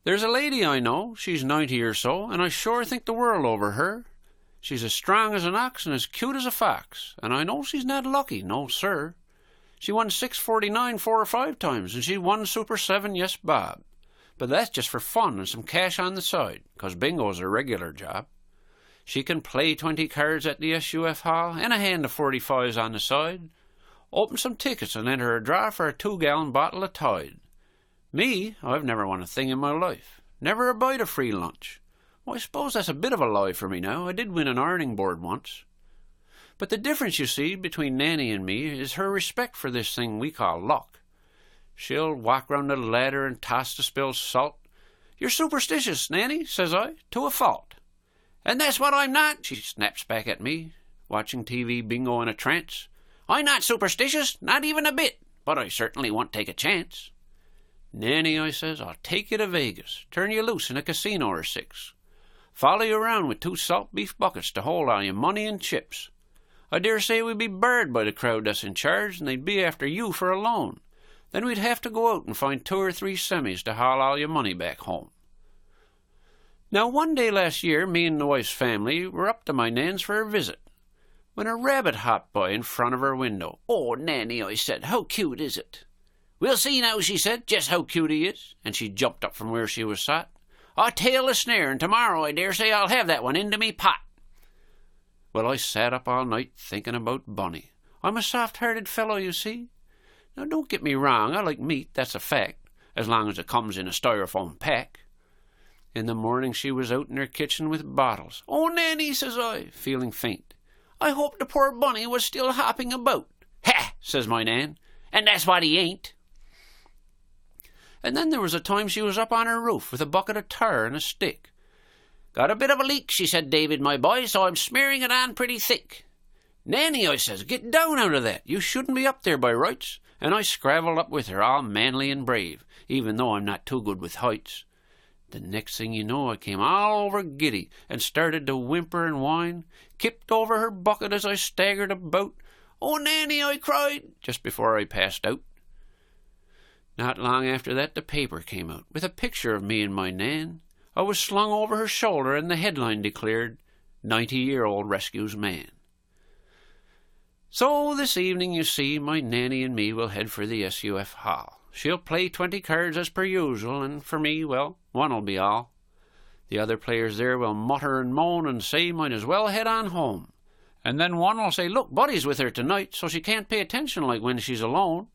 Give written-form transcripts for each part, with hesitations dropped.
There's a lady I know, she's 90 or so, and I sure think the world over her. She's as strong as an ox and as cute as a fox, and I know she's not lucky, no sir. She won 649 4 or 5 times, and she won Super 7, yes, Bob. But that's just for fun and some cash on the side, 'cause bingo's a regular job. She can play 20 cards at the SUF Hall and a hand of 45s on the side, open some tickets and enter a draw for a 2-gallon bottle of Tide. Me, I've never won a thing in my life, never a bite of free lunch. Well, I suppose that's a bit of a lie for me now. I did win an ironing board once. But the difference, you see, between Nanny and me is her respect for this thing we call luck. She'll walk round the ladder and toss the spilled salt. "You're superstitious, Nanny," says I, "to a fault." "And that's what I'm not," she snaps back at me, watching TV bingo in a trance. "I'm not superstitious, not even a bit, but I certainly won't take a chance." "Nanny," I says, "I'll take you to Vegas, turn you loose in a casino or 6. Follow you around with 2 salt beef buckets to hold all your money and chips. I dare say we'd be barred by the crowd that's in charge, and they'd be after you for a loan. Then we'd have to go out and find 2 or 3 semis to haul all your money back home." Now, one day last year, me and the wife's family were up to my Nan's for a visit, when a rabbit hopped by in front of her window. "Oh, Nanny," I said, "how cute is it?" "We'll see now," she said, "just how cute he is," and she jumped up from where she was sat. "I'll tail the snare, and tomorrow I dare say I'll have that one into me pot." Well, I sat up all night thinking about Bunny. I'm a soft-hearted fellow, you see. Now, don't get me wrong, I like meat, that's a fact, as long as it comes in a styrofoam pack. In the morning she was out in her kitchen with bottles. "Oh, Nanny," says I, feeling faint, "I hope the poor Bunny was still hopping about." "Ha!" says my Nan, "and that's what he ain't." And then there was a time she was up on her roof with a bucket of tar and a stick. "Got a bit of a leak," she said, "David, my boy, so I'm smearing it on pretty thick." "Nanny," I says, "get down out of that. You shouldn't be up there by rights." And I scravelled up with her, all manly and brave, even though I'm not too good with heights. The next thing you know, I came all over giddy and started to whimper and whine, kipped over her bucket as I staggered about. "Oh, Nanny," I cried, just before I passed out. Not long after that, the paper came out, with a picture of me and my Nan. I was slung over her shoulder, and the headline declared, "90-year-old rescues man." So this evening, you see, my Nanny and me will head for the SUF Hall. She'll play 20 cards as per usual, and for me, well, 1'll be all. The other players there will mutter and moan and say might as well head on home. And then one will say, "Look, Buddy's with her tonight, so she can't pay attention like when she's alone."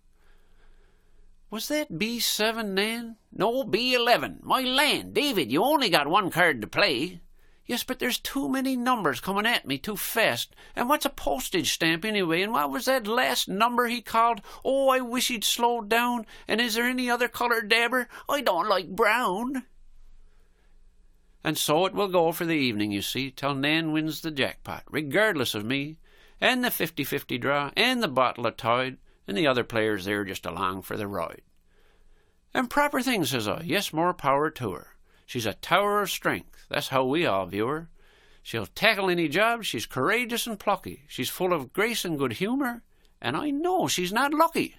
Was that B7, Nan? "No, B11. My land, David, you only got 1 card to play." "Yes, but there's too many numbers coming at me too fast. And what's a postage stamp anyway? And what was that last number he called? Oh, I wish he'd slow down. And is there any other colour, Dabber? I don't like brown." And so it will go for the evening, you see, till Nan wins the jackpot, regardless of me, and the 50-50 draw, and the bottle of Tide, and the other players there just along for the ride. And proper thing, says I. Yes, more power to her. She's a tower of strength. That's how we all view her. She'll tackle any job. She's courageous and plucky. She's full of grace and good humour. And I know she's not lucky.